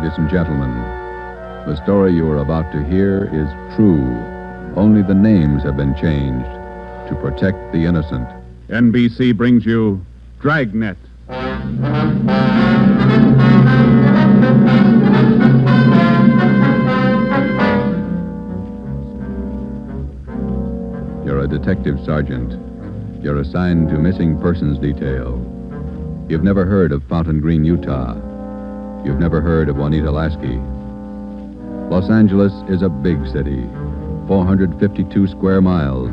ladies and gentlemen. The story you are about to hear is true. Only the names have been changed to protect the innocent. NBC brings you Dragnet. You're a detective sergeant. You're assigned to missing persons detail. You've never heard of Fountain Green, Utah. You've never heard of Juanita Lasky. Los Angeles is a big city. 452 square miles.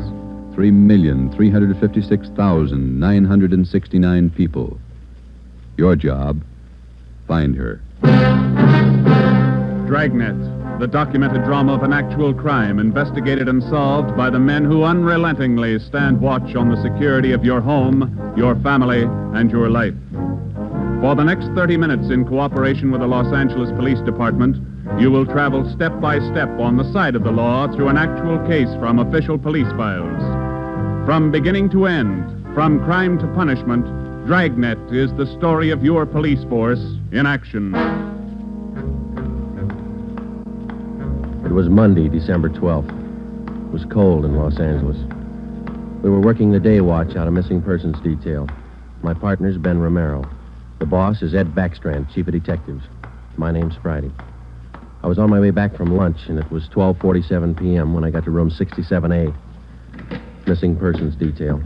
3,356,969 people. Your job, find her. Dragnet, the documented drama of an actual crime investigated and solved by the men who unrelentingly stand watch on the security of your home, your family, and your life. For the next 30 minutes, in cooperation with the Los Angeles Police Department, you will travel step by step on the side of the law through an actual case from official police files. From beginning to end, from crime to punishment, Dragnet is the story of your police force in action. It was Monday, December 12th. It was cold in Los Angeles. We were working the day watch out of missing persons detail. My partner's Ben Romero. The boss is Ed Backstrand, chief of detectives. My name's Friday. I was on my way back from lunch, and it was 12:47 p.m. when I got to room 67A. Missing persons detail.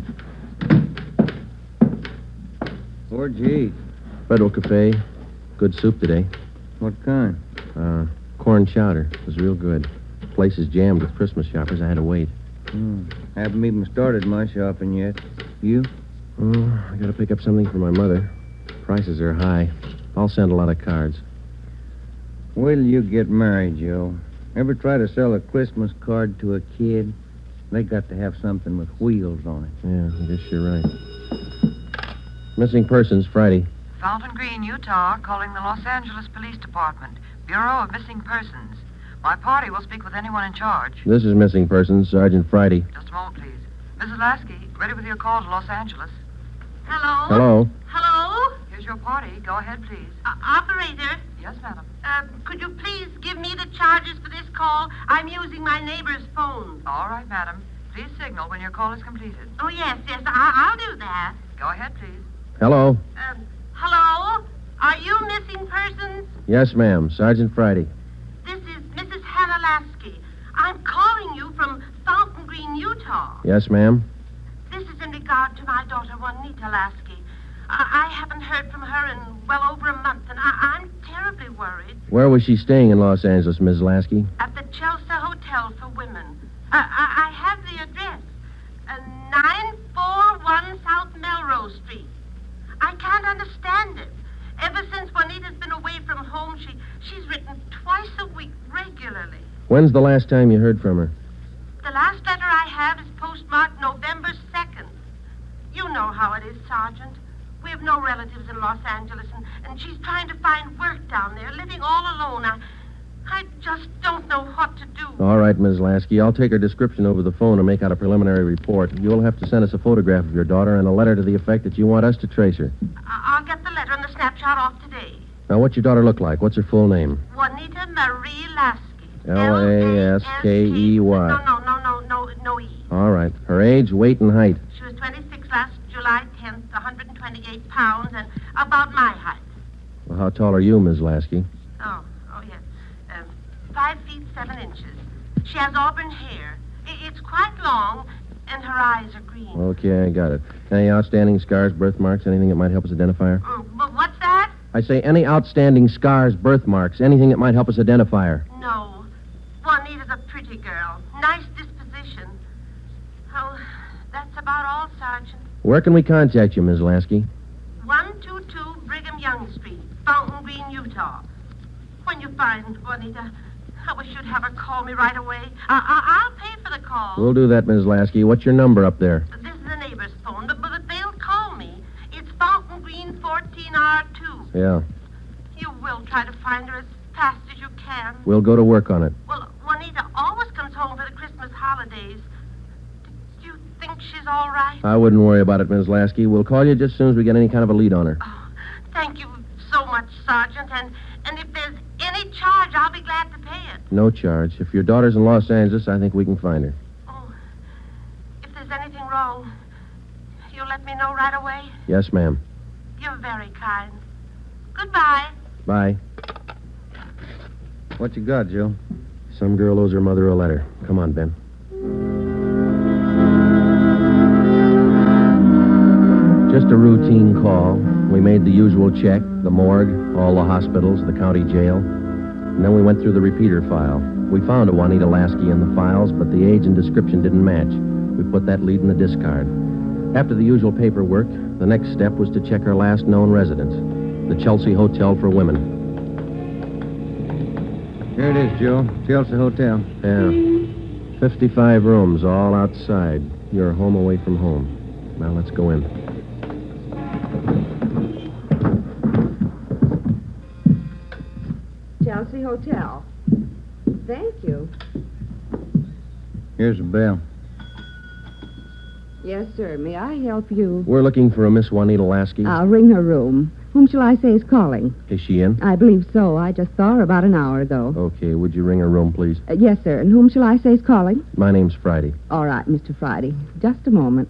Where'd you eat? Federal Cafe. Good soup today. What kind? Corn chowder. It was real good. The place is jammed with Christmas shoppers. I had to wait. Haven't even started my shopping yet. You? Oh, I gotta pick up something for my mother. Prices are high. I'll send a lot of cards. Wait till you get married, Joe. Ever try to sell a Christmas card to a kid? They got to have something with wheels on it. Yeah, I guess you're right. Missing persons, Friday. Fountain Green, Utah, calling the Los Angeles Police Department. Bureau of Missing Persons. My party will speak with anyone in charge. This is missing persons, Sergeant Friday. Just a moment, please. Mrs. Lasky, ready with your call to Los Angeles. Hello? Hello? Hello? Here's your party. Go ahead, please. Operator, Yes, madam. could you please give me the charges for this call? I'm using my neighbor's phone. All right, madam. Please signal when your call is completed. Oh, yes, I'll do that. Go ahead, please. Hello? Hello? Are you missing persons? Yes, ma'am. Sergeant Friday. This is Mrs. Hannah Lasky. I'm calling you from Fountain Green, Utah. Yes, ma'am. This is in regard to my daughter, Juanita Lasky. I haven't heard from her in well over a month, and I'm terribly worried. Where was she staying in Los Angeles, Ms. Lasky? At the Chelsea Hotel for Women. I have the address. 941 South Melrose Street. I can't understand it. Ever since Juanita's been away from home, she's written twice a week regularly. When's the last time you heard from her? The last letter I have is postmarked November 2nd. You know how it is, Sergeant. We have no relatives in Los Angeles, and she's trying to find work down there, living all alone. I just don't know what to do. All right, Ms. Lasky. I'll take her description over the phone and make out a preliminary report. You'll have to send us a photograph of your daughter and a letter to the effect that you want us to trace her. I'll get the letter and the snapshot off today. Now, what's your daughter look like? What's her full name? Juanita Marie Lasky. Lasky. No E. All right. Her age, weight, and height. She was 26 last July 10th, 128 pounds, and about my height. Well, how tall are you, Ms. Lasky? Oh, yes. 5 feet 7 inches. She has auburn hair. It's quite long, and her eyes are green. Okay, I got it. Any outstanding scars, birthmarks, anything that might help us identify her? But what's that? I say any outstanding scars, birthmarks, anything that might help us identify her. No. Juanita's a pretty girl. Nice disposition. Oh, that's about all, Sergeant. Where can we contact you, Ms. Lasky? 122 Brigham Young Street, Fountain Green, Utah. When you find Juanita, I wish you'd have her call me right away. I'll pay for the call. We'll do that, Ms. Lasky. What's your number up there? This is the neighbor's phone, but they'll call me. It's Fountain Green 14R2. Yeah. You will try to find her as fast as you can. We'll go to work on it. Well, Juanita always comes home for the Christmas holidays. Do you think she's all right? I wouldn't worry about it, Ms. Lasky. We'll call you just as soon as we get any kind of a lead on her. Oh, thank you so much, Sergeant. And if there's any No charge. If your daughter's in Los Angeles, I think we can find her. Oh, if there's anything wrong, you'll let me know right away? Yes, ma'am. You're very kind. Goodbye. Bye. What you got, Joe? Some girl owes her mother a letter. Come on, Ben. Just a routine call. We made the usual check, the morgue, all the hospitals, the county jail. And then we went through the repeater file. We found a Juanita Lasky in the files, but the age and description didn't match. We put that lead in the discard. After the usual paperwork, the next step was to check her last known residence, the Chelsea Hotel for Women. Here it is, Joe. Chelsea Hotel. Yeah. 55 rooms, all outside. Your home away from home. Now let's go in. Chelsea Hotel. Thank you. Here's the bell. Yes, sir. May I help you? We're looking for a Miss Juanita Lasky. I'll ring her room. Whom shall I say is calling? Is she in? I believe so. I just saw her about an hour ago. Okay, would you ring her room, please? Yes, sir. And whom shall I say is calling? My name's Friday. All right, Mr. Friday. Just a moment.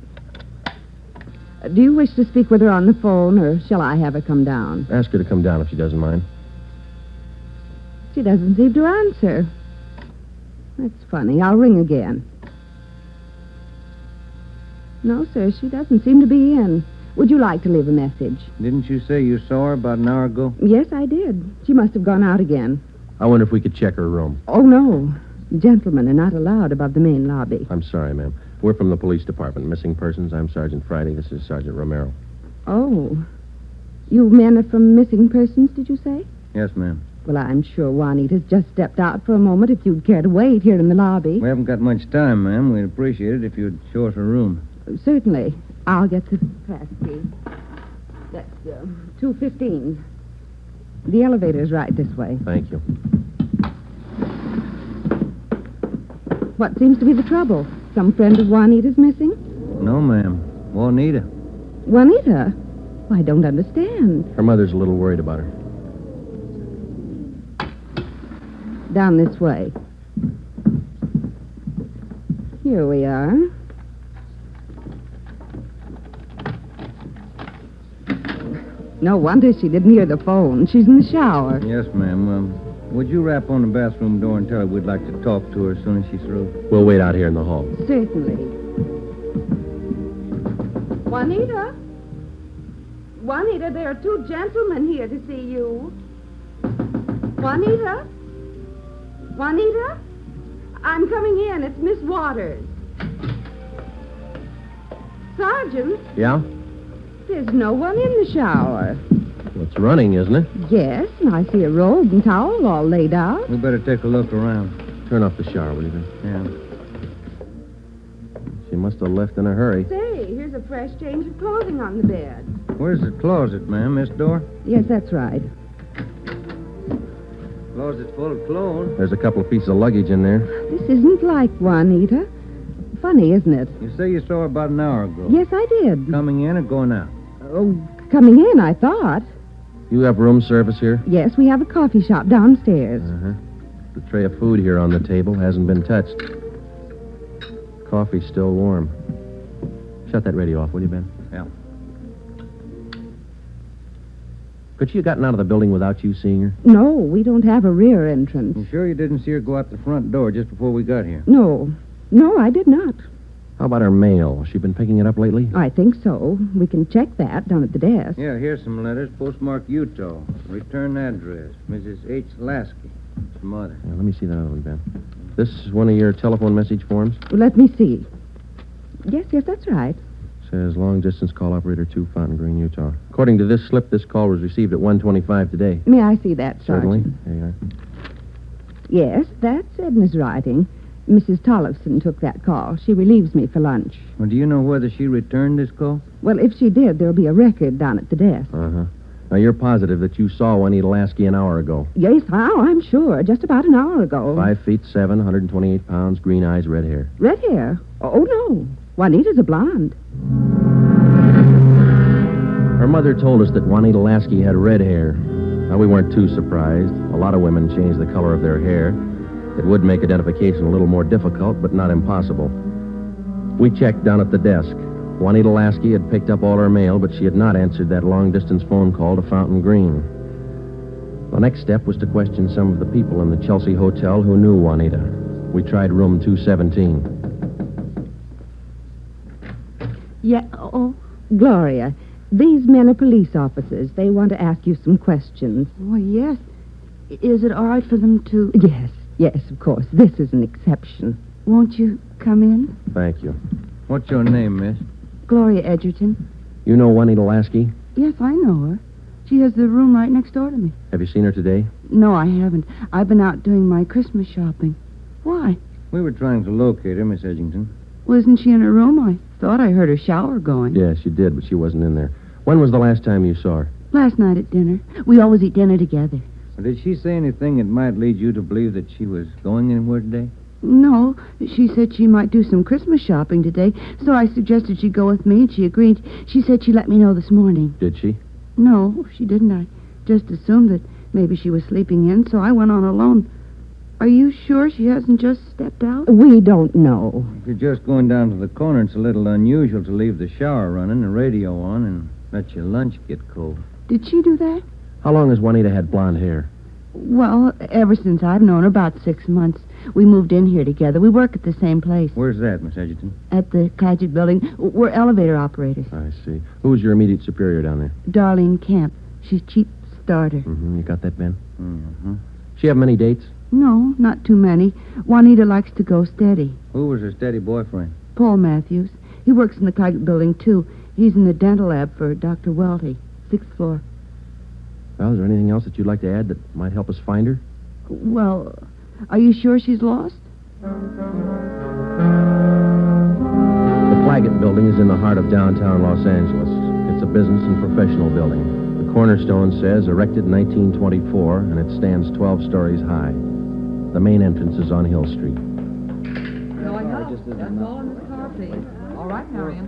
Do you wish to speak with her on the phone, or shall I have her come down? Ask her to come down if she doesn't mind. She doesn't seem to answer. That's funny. I'll ring again. No, sir, she doesn't seem to be in. Would you like to leave a message? Didn't you say you saw her about an hour ago? Yes, I did. She must have gone out again. I wonder if we could check her room. Oh, no. Gentlemen are not allowed above the main lobby. I'm sorry, ma'am. We're from the police department. Missing persons. I'm Sergeant Friday. This is Sergeant Romero. Oh. You men are from missing persons, did you say? Yes, ma'am. Well, I'm sure Juanita's just stepped out for a moment if you'd care to wait here in the lobby. We haven't got much time, ma'am. We'd appreciate it if you'd show us her room. Certainly. I'll get the pass key. That's 215. The elevator's right this way. Thank you. What seems to be the trouble? Some friend of Juanita's missing? No, ma'am. Juanita. Juanita? I don't understand. Her mother's a little worried about her. Down this way. Here we are. No wonder she didn't hear the phone. She's in the shower. Yes, ma'am. Would you rap on the bathroom door and tell her we'd like to talk to her as soon as she's through? We'll wait out here in the hall. Certainly. Juanita? Juanita, there are two gentlemen here to see you. Juanita? Juanita? I'm coming in. It's Miss Waters. Sergeant, Yeah? there's no one in the shower. Well, it's running, isn't it? Yes, and I see a robe and towel all laid out. We better take a look around. Turn off the shower, will you, Ben? Yeah. She must have left in a hurry. Say, here's a fresh change of clothing on the bed. Where's the closet, ma'am? This door? Yes, that's right. Closet's full of clothes. There's a couple of pieces of luggage in there. This isn't like Juanita. Funny, isn't it? You say you saw her about an hour ago. Yes, I did. Coming in or going out? Oh, coming in, I thought. You have room service here? Yes, we have a coffee shop downstairs. Uh-huh. The tray of food here on the table hasn't been touched. Coffee's still warm. Shut that radio off, will you, Ben? Yeah. Could she have gotten out of the building without you seeing her? No, we don't have a rear entrance. You sure you didn't see her go out the front door just before we got here? No, I did not. How about her mail? Has she been picking it up lately? I think so. We can check that down at the desk. Yeah, here's some letters. Postmarked Utah. Return address. Mrs. H. Lasky. It's her mother. Yeah, let me see that other one, Ben. This is one of your telephone message forms? Let me see. Yes, that's right. Says long distance call operator 2, Fountain Green, Utah. According to this slip, this call was received at 1:25 today. May I see that, Certainly. Sergeant? There you are. Yes, that's Edna's writing. Mrs. Tollefson took that call. She relieves me for lunch. Well, do you know whether she returned this call? Well, if she did, there'll be a record down at the desk. Uh-huh. Now, you're positive that you saw Juanita Lasky an hour ago. Yes, I'm sure. Just about an hour ago. 5'7", 128 pounds, green eyes, red hair. Red hair? Oh, no. Juanita's a blonde. Her mother told us that Juanita Lasky had red hair. Now, we weren't too surprised. A lot of women change the color of their hair. It would make identification a little more difficult, but not impossible. We checked down at the desk. Juanita Lasky had picked up all her mail, but she had not answered that long-distance phone call to Fountain Green. The next step was to question some of the people in the Chelsea Hotel who knew Juanita. We tried room 217. Yeah, Gloria, these men are police officers. They want to ask you some questions. Oh, yes. Is it all right for them to... Yes, of course. This is an exception. Won't you come in? Thank you. What's your name, miss? Gloria Edgerton. You know Juanita Lasky? Yes, I know her. She has the room right next door to me. Have you seen her today? No, I haven't. I've been out doing my Christmas shopping. Why? We were trying to locate her, Miss Edgington. Wasn't she in her room? I thought I heard her shower going. Yes, you did, but she wasn't in there. When was the last time you saw her? Last night at dinner. We always eat dinner together. Did she say anything that might lead you to believe that she was going anywhere today? No, she said she might do some Christmas shopping today, so I suggested she go with me, and she agreed. She said she'd let me know this morning. Did she? No, she didn't. I just assumed that maybe she was sleeping in, so I went on alone. Are you sure she hasn't just stepped out? We don't know. If you're just going down to the corner, it's a little unusual to leave the shower running, the radio on, and let your lunch get cold. Did she do that? How long has Juanita had blonde hair? Well, ever since I've known her, about 6 months. We moved in here together. We work at the same place. Where's that, Miss Edgerton? At the Claggett building. We're elevator operators. I see. Who's your immediate superior down there? Darlene Camp. She's chief starter. Mm-hmm. You got that, Ben? Mm-hmm. She have many dates? No, not too many. Juanita likes to go steady. Who was her steady boyfriend? Paul Matthews. He works in the Claggett building, too. He's in the dental lab for Dr. Welty, 6th floor. Well, is there anything else that you'd like to add that might help us find her? Well, are you sure she's lost? The Claggett building is in the heart of downtown Los Angeles. It's a business and professional building. The cornerstone says erected in 1924, and it stands 12 stories high. The main entrance is on Hill Street. Going up. That's all in this car, please. All right, Marion.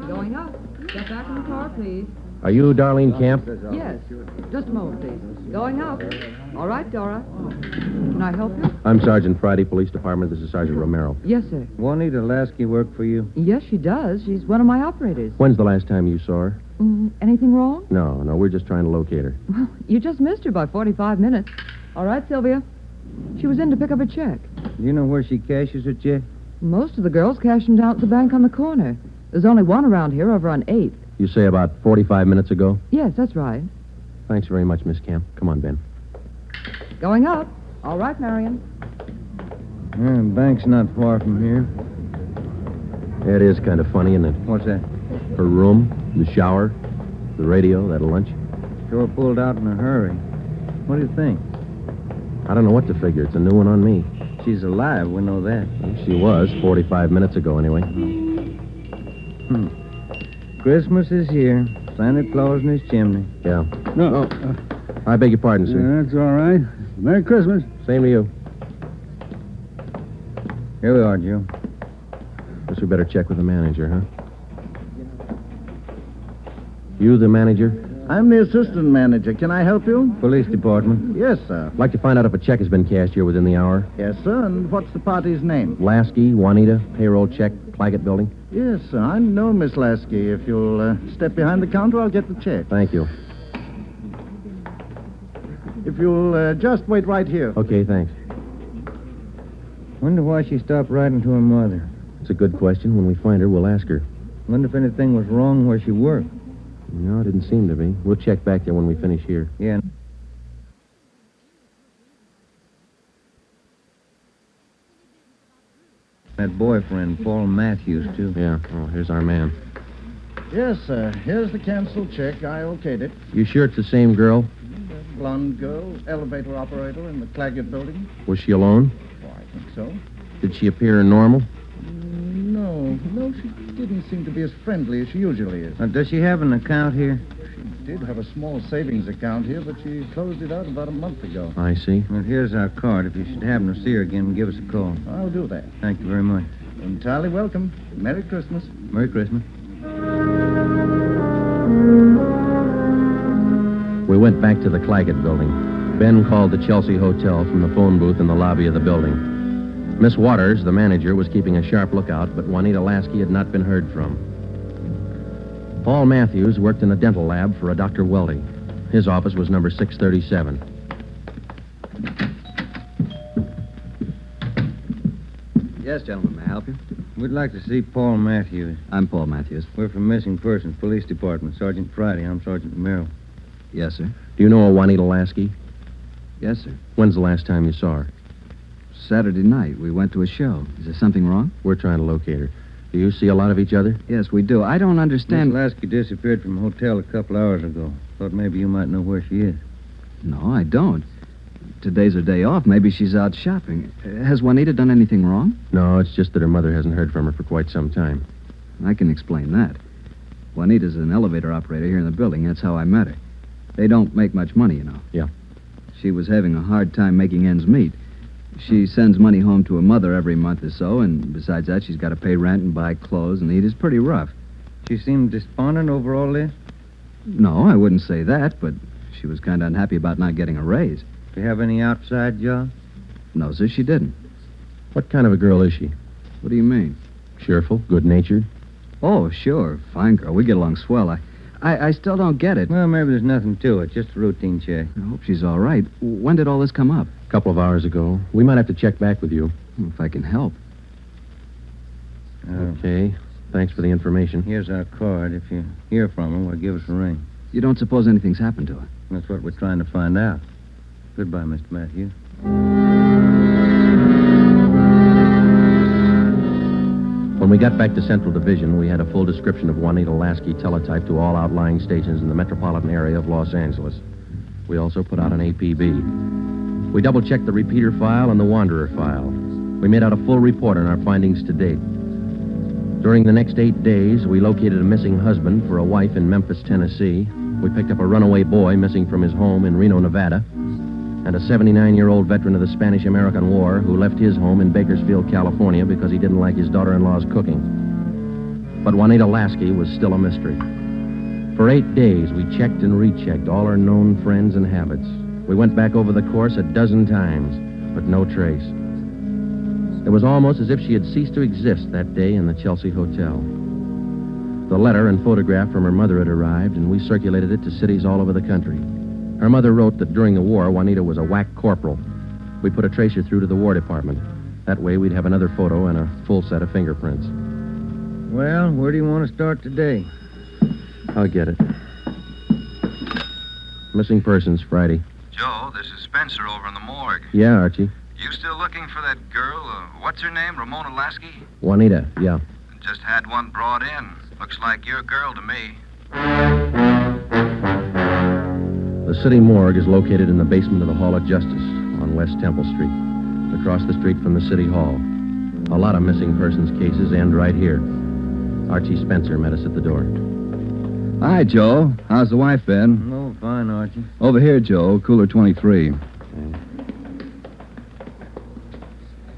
Going up. Get back in the car, please. Are you Darlene Camp? Yes. Just a moment, please. Going up. All right, Dora. Can I help you? I'm Sergeant Friday, Police Department. This is Sergeant Romero. Yes, sir. Juanita Lasky work for you? Yes, she does. She's one of my operators. When's the last time you saw her? Anything wrong? No, we're just trying to locate her. Well, you just missed her by 45 minutes. All right, Sylvia. She was in to pick up a check. Do you know where she cashes her check? Most of the girls cash them down at the bank on the corner. There's only one around here over on 8th. You say about 45 minutes ago? Yes, that's right. Thanks very much, Miss Camp. Come on, Ben. Going up. All right, Marion. Bank's not far from here. It is kind of funny, isn't it? What's that? Her room, the shower, the radio, that lunch. Sure pulled out in a hurry. What do you think? I don't know what to figure. It's a new one on me. She's alive, we know that. Well, she was 45 minutes ago, anyway. Christmas is here. Santa Claus in his chimney. Yeah. No. I beg your pardon, sir. That's all right. Merry Christmas. Same to you. Here we are, Joe. Guess we better check with the manager, huh? You the manager? I'm the assistant manager. Can I help you? Police department. Yes, sir. I'd like to find out if a check has been cashed here within the hour. Yes, sir. And what's the party's name? Lasky, Juanita, payroll check, Claggett building. Yes, sir. I know Miss Lasky. If you'll step behind the counter, I'll get the check. Thank you. If you'll just wait right here. Okay, thanks. Wonder why she stopped writing to her mother. It's a good question. When we find her, we'll ask her. Wonder if anything was wrong where she worked. No, it didn't seem to be. We'll check back there when we finish here. Yeah. That boyfriend, Paul Matthews, too. Yeah. Oh, here's our man. Yes, sir. Here's the canceled check. I okayed it. You sure it's the same girl? Blonde girl, elevator operator in the Claggett building. Was she alone? Oh, I think so. Did she appear normal? No, she didn't seem to be as friendly as she usually is. Does she have an account here? She did have a small savings account here, but she closed it out about a month ago. I see. Well, here's our card. If you should happen to see her again, give us a call. I'll do that. Thank you very much. Entirely welcome. Merry Christmas. Merry Christmas. We went back to the Claggett building. Ben called the Chelsea Hotel from the phone booth in the lobby of the building. Miss Waters, the manager, was keeping a sharp lookout, but Juanita Lasky had not been heard from. Paul Matthews worked in the dental lab for a Dr. Welty. His office was number 637. Yes, gentlemen, may I help you? We'd like to see Paul Matthews. I'm Paul Matthews. We're from Missing Persons Police Department. Sergeant Friday. I'm Sergeant Romero. Yes, sir. Do you know a Juanita Lasky? Yes, sir. When's the last time you saw her? Saturday night, we went to a show. Is there something wrong? We're trying to locate her. Do you see a lot of each other? Yes, we do. I don't understand... Miss Lasky disappeared from a hotel a couple hours ago. Thought maybe you might know where she is. No, I don't. Today's her day off. Maybe she's out shopping. Has Juanita done anything wrong? No, it's just that her mother hasn't heard from her for quite some time. I can explain that. Juanita's an elevator operator here in the building. That's how I met her. They don't make much money, you know. Yeah. She was having a hard time making ends meet. She sends money home to her mother every month or so, and besides that, she's got to pay rent and buy clothes and eat. It's pretty rough. She seemed despondent over all this? No, I wouldn't say that, but she was kind of unhappy about not getting a raise. Do you have any outside job? No, sir, she didn't. What kind of a girl is she? What do you mean? Cheerful, good-natured? Oh, sure. Fine girl. We get along swell. I still don't get it. Well, maybe there's nothing to it. Just a routine check. I hope she's all right. When did all this come up? A couple of hours ago. We might have to check back with you. If I can help. Okay. Thanks for the information. Here's our card. If you hear from her, well, give us a ring. You don't suppose anything's happened to her? That's what we're trying to find out. Goodbye, Mr. Matthews. When we got back to Central Division, we had a full description of Juanita Lasky teletyped to all outlying stations in the metropolitan area of Los Angeles. We also put out an APB. We double-checked the repeater file and the wanderer file. We made out a full report on our findings to date. During the next 8 days, we located a missing husband for a wife in Memphis, Tennessee. We picked up a runaway boy missing from his home in Reno, Nevada, and a 79-year-old veteran of the Spanish-American War who left his home in Bakersfield, California because he didn't like his daughter-in-law's cooking. But Juanita Lasky was still a mystery. For 8 days, we checked and rechecked all her known friends and habits. We went back over the course 12 times, but no trace. It was almost as if she had ceased to exist that day in the Chelsea Hotel. The letter and photograph from her mother had arrived, and we circulated it to cities all over the country. Her mother wrote that during the war, Juanita was a whack corporal. We put a tracer through to the War Department. That way, we'd have another photo and a full set of fingerprints. Well, where do you want to start today? I'll get it. Missing persons, Friday. Joe, this is Spencer over in the morgue. Yeah, Archie. You still looking for that girl? What's her name? Ramona Lasky? Juanita, yeah. Just had one brought in. Looks like your girl to me. The city morgue is located in the basement of the Hall of Justice on West Temple Street, across the street from the City Hall. A lot of missing persons cases end right here. Archie Spencer met us at the door. Hi, Joe. How's the wife been? Oh, fine, Archie. Over here, Joe. Cooler 23.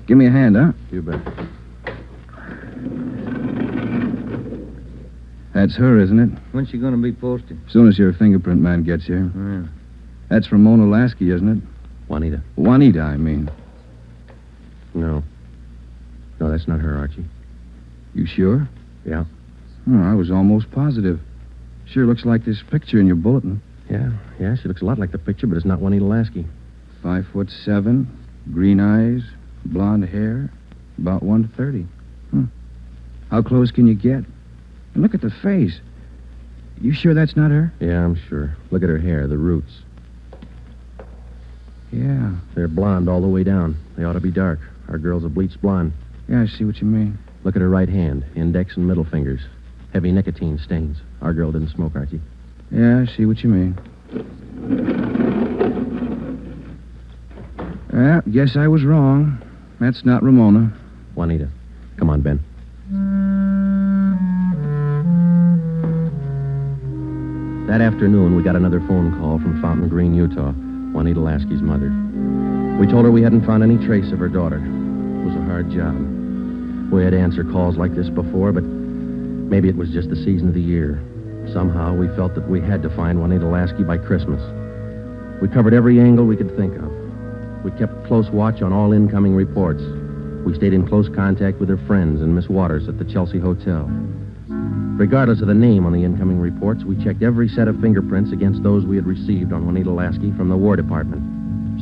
Give me a hand, huh? You bet. That's her, isn't it? When's she going to be posted? As soon as your fingerprint man gets here. Yeah. That's Ramona Lasky, isn't it? Juanita. Juanita, I mean. No. No, that's not her, Archie. You sure? Yeah. Oh, I was almost positive. Sure looks like this picture in your bulletin. Yeah, she looks a lot like the picture, but it's not Juanita Lasky. 5'7", green eyes, blonde hair, about 130. How close can you get? And look at the face. You sure that's not her? Yeah, I'm sure. Look at her hair, the roots. Yeah. They're blonde all the way down. They ought to be dark. Our girl's a bleached blonde. Yeah, I see what you mean. Look at her right hand, index and middle fingers. Heavy nicotine stains. Our girl didn't smoke, Archie. Yeah, I see what you mean. Well, guess I was wrong. That's not Ramona. Juanita. Come on, Ben. That afternoon, we got another phone call from Fountain Green, Utah, Juanita Lasky's mother. We told her we hadn't found any trace of her daughter. It was a hard job. We had to answer calls like this before, but maybe it was just the season of the year. Somehow, we felt that we had to find Juanita Lasky by Christmas. We covered every angle we could think of. We kept close watch on all incoming reports. We stayed in close contact with her friends and Miss Waters at the Chelsea Hotel. Regardless of the name on the incoming reports, we checked every set of fingerprints against those we had received on Juanita Lasky from the War Department.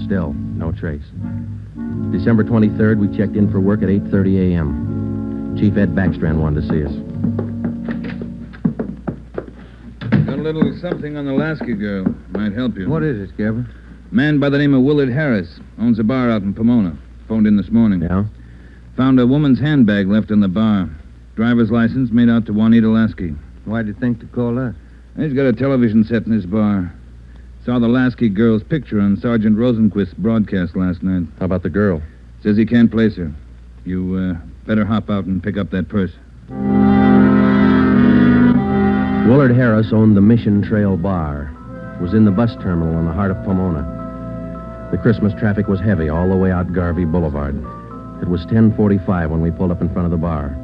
Still, no trace. December 23rd, we checked in for work at 8:30 a.m. Chief Ed Backstrand wanted to see us. Got a little something on the Lasky girl. Might help you. What is it, Skipper? Man by the name of Willard Harris. Owns a bar out in Pomona. Phoned in this morning. Yeah? Found a woman's handbag left in the bar. Driver's license made out to Juanita Lasky. Why'd you think to call us? He's got a television set in his bar. Saw the Lasky girl's picture on Sergeant Rosenquist's broadcast last night. How about the girl? Says he can't place her. You better hop out and pick up that purse. Willard Harris owned the Mission Trail Bar. It was in the bus terminal in the heart of Pomona. The Christmas traffic was heavy all the way out Garvey Boulevard. It was 10:45 when we pulled up in front of the bar.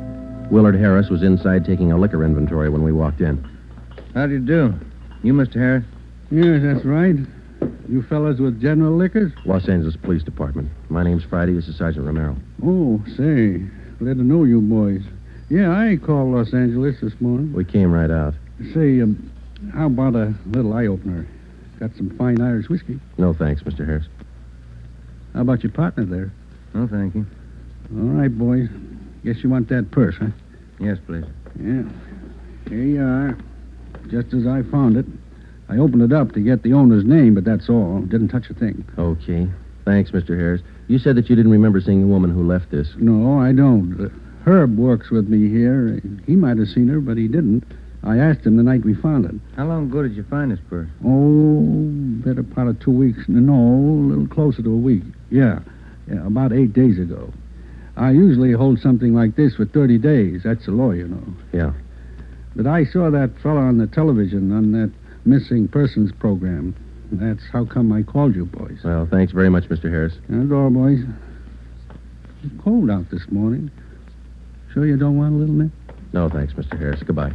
Willard Harris was inside taking a liquor inventory when we walked in. How do you do? You, Mr. Harris? Yes, that's right. You fellas with General Liquors? Los Angeles Police Department. My name's Friday. This is Sergeant Romero. Oh, say, glad to know you boys. Yeah, I called Los Angeles this morning. We came right out. Say, how about a little eye-opener? Got some fine Irish whiskey. No, thanks, Mr. Harris. How about your partner there? No, thank you. All right, boys. Guess you want that purse, huh? Yes, please. Yeah. Here you are. Just as I found it. I opened it up to get the owner's name, but that's all. Didn't touch a thing. Okay. Thanks, Mr. Harris. You said that you didn't remember seeing the woman who left this. No, I don't. Herb works with me here. He might have seen her, but he didn't. I asked him the night we found it. How long ago did you find this purse? Oh, better part of 2 weeks. No, a little closer to a week. Yeah, about 8 days ago. I usually hold something like this for 30 days. That's the law, you know. Yeah. But I saw that fella on the television on that missing persons program. That's how come I called you, boys. Well, thanks very much, Mr. Harris. That's all, boys. It's cold out this morning. Sure you don't want a little nip? No, thanks, Mr. Harris. Goodbye.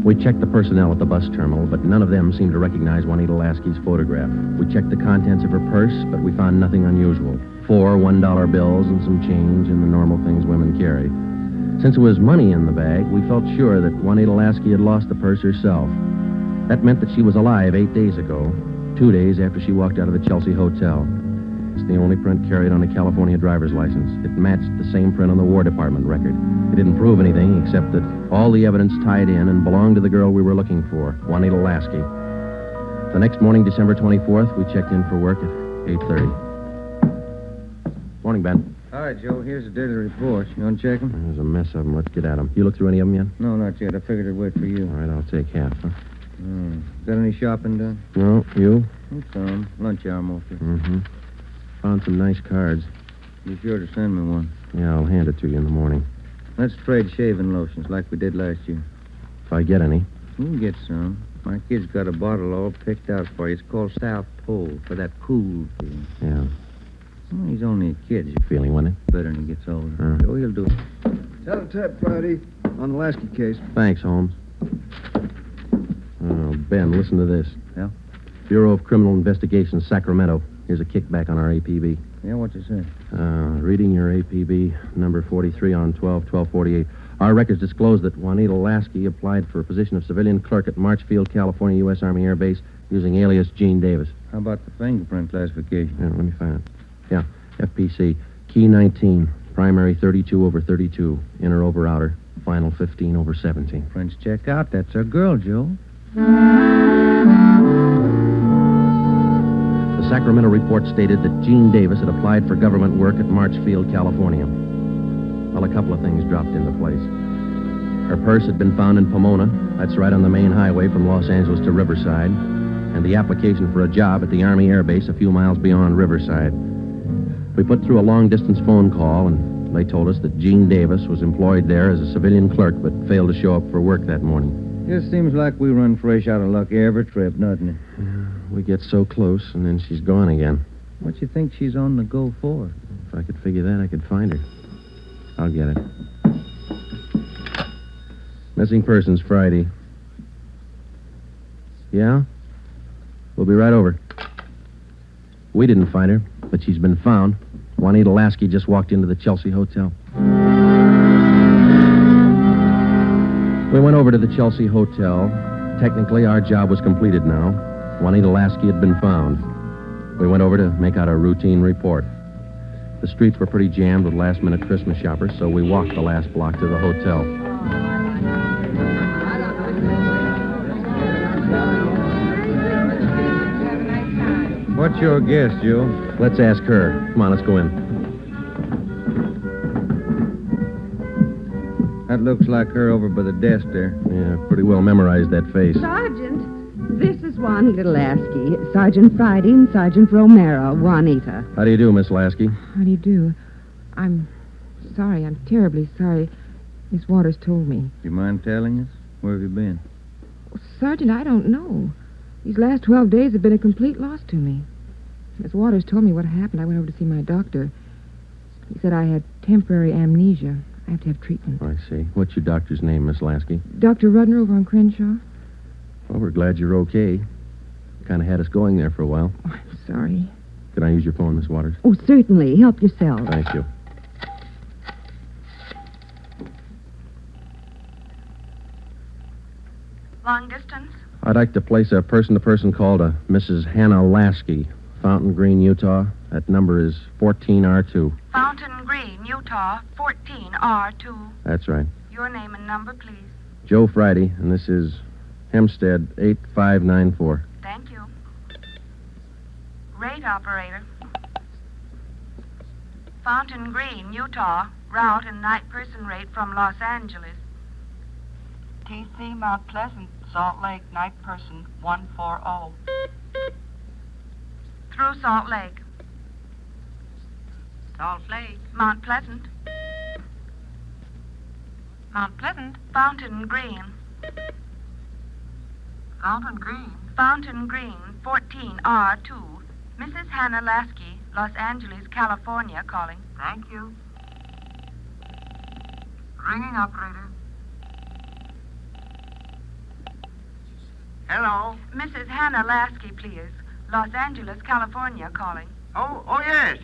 We checked the personnel at the bus terminal, but none of them seemed to recognize Juanita Lasky's photograph. We checked the contents of her purse, but we found nothing unusual. 4 $1 bills and some change and the normal things women carry. Since it was money in the bag, we felt sure that Juanita Lasky had lost the purse herself. That meant that she was alive 8 days ago, 2 days after she walked out of the Chelsea Hotel. It's the only print carried on a California driver's license. It matched the same print on the War Department record. It didn't prove anything except that all the evidence tied in and belonged to the girl we were looking for, Juanita Lasky. The next morning, December 24th, we checked in for work at 8:30. Morning, Ben. All right, Joe, here's the daily reports. You want to check them? There's a mess of them. Let's get at them. You looked through any of them yet? No, not yet. I figured I'd wait for you. All right, I'll take half, huh? Got any shopping done? No, you? Some. Lunch hour mostly. Mm-hmm. Found some nice cards. Be sure to send me one. Yeah, I'll hand it to you in the morning. Let's trade shaving lotions like we did last year. If I get any. You can get some. My kid's got a bottle all picked out for you. It's called South Pole for that cool feeling. Yeah. Well, he's only a kid. He's feeling, wasn't it? better when he gets older. So he'll do it. Tell-tap, Friday, on the Lasky case. Thanks, Holmes. Oh, Ben, listen to this. Yeah? Bureau of Criminal Investigation, Sacramento. Here's a kickback on our APB. Yeah, what's it say? Reading your APB, number 43 on 12/12/48. Our records disclose that Juanita Lasky applied for a position of civilian clerk at Marchfield, California, U.S. Army Air Base, using alias Gene Davis. How about the fingerprint classification? Yeah, let me find it. Yeah, FPC. Key 19, primary 32/32, inner over outer, final 15/17. Prints check out. That's our girl, Joe. The Sacramento report stated that Gene Davis had applied for government work at Marchfield, California. Well, a couple of things dropped into place. Her purse had been found in Pomona. That's right on the main highway from Los Angeles to Riverside. And the application for a job at the Army Air Base a few miles beyond Riverside. We put through a long-distance phone call, and they told us that Gene Davis was employed there as a civilian clerk but failed to show up for work that morning. Just seems like we run fresh out of luck every trip, doesn't it? We get so close, and then she's gone again. What you think she's on the go for? If I could figure that, I could find her. I'll get it. Uh, Missing persons, Friday. Yeah? We'll be right over. We didn't find her, but she's been found. Juanita Lasky just walked into the Chelsea Hotel. We went over to the Chelsea Hotel. Technically, our job was completed now. Juanita Lasky had been found. We went over to make out a routine report. The streets were pretty jammed with last-minute Christmas shoppers, so we walked the last block to the hotel. What's your guess, Joe? Let's ask her. Come on, let's go in. That looks like her over by the desk there. Yeah, pretty well memorized that face. Sergeant, this is Juanita Lasky. Sergeant Friday and Sergeant Romero. Juanita. How do you do, Miss Lasky? How do you do? I'm sorry. I'm terribly sorry. Miss Waters told me. You mind telling us? Where have you been? Sergeant, I don't know. These last 12 days have been a complete loss to me. Miss Waters told me what happened. I went over to see my doctor. He said I had temporary amnesia. I have to have treatment. I see. What's your doctor's name, Miss Lasky? Dr. Rudner over on Crenshaw. Well, we're glad you're okay. Kind of had us going there for a while. Oh, I'm sorry. Can I use your phone, Miss Waters? Oh, certainly. Help yourself. Thank you. Long distance? I'd like to place a person-to-person call to Mrs. Hannah Lasky, Fountain Green, Utah. That number is 14R2. Fountain Green, Utah, 14R2. That's right. Your name and number, please. Joe Friday, and this is Hempstead 8594. Thank you. Rate operator. Fountain Green, Utah, route and night person rate from Los Angeles. TC Mount Pleasant, Salt Lake, night person 140. Through Salt Lake. Salt Lake. Mount Pleasant. Mount Pleasant. Fountain Green. Fountain Green. Fountain Green, 14R2. Mrs. Hannah Lasky, Los Angeles, California, calling. Thank you. Ringing operator. Hello? Mrs. Hannah Lasky, please. Los Angeles, California, calling. Oh, yes.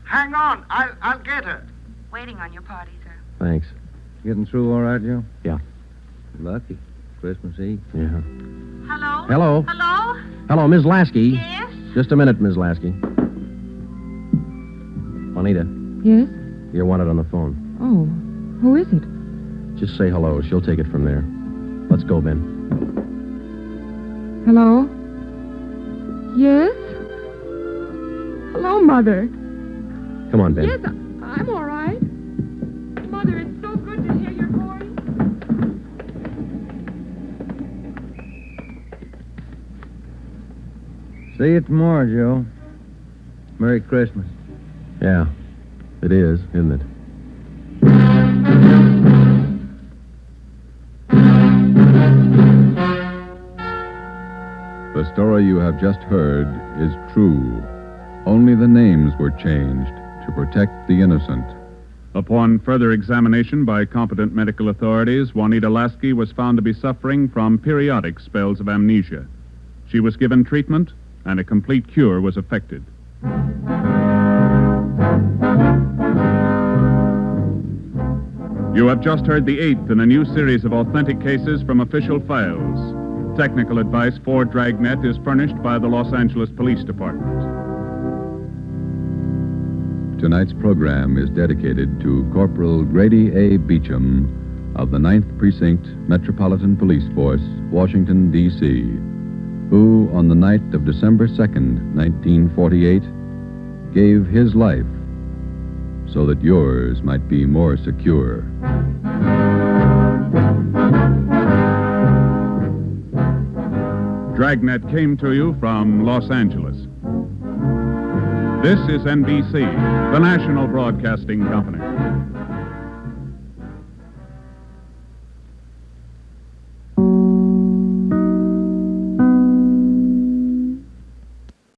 Hang on. I'll get her. Waiting on your party, sir. Thanks. Getting through all right, Joe? Yeah. Lucky. Christmas Eve. Yeah. Hello? Hello. Hello? Hello, Miss Lasky. Yes? Just a minute, Miss Lasky. Juanita, Yes? you're wanted on the phone. Oh, who is it? Just say hello. She'll take it from there. Let's go, Ben. Hello? Yes? Hello, Mother. Come on, Ben. Yes, I'm all right. Mother, it's so good to hear your voice. See you tomorrow, Joe. Merry Christmas. Yeah, it is, isn't it? The story you have just heard is true. Only the names were changed to protect the innocent. Upon further examination by competent medical authorities, Juanita Lasky was found to be suffering from periodic spells of amnesia. She was given treatment, and a complete cure was effected. You have just heard the 8th in a new series of authentic cases from official files. Technical advice for Dragnet is furnished by the Los Angeles Police Department. Tonight's program is dedicated to Corporal Grady A. Beecham of the 9th Precinct Metropolitan Police Force, Washington, D.C., who, on the night of December 2nd, 1948, gave his life so that yours might be more secure. Dragnet came to you from Los Angeles. This is NBC, the national broadcasting company.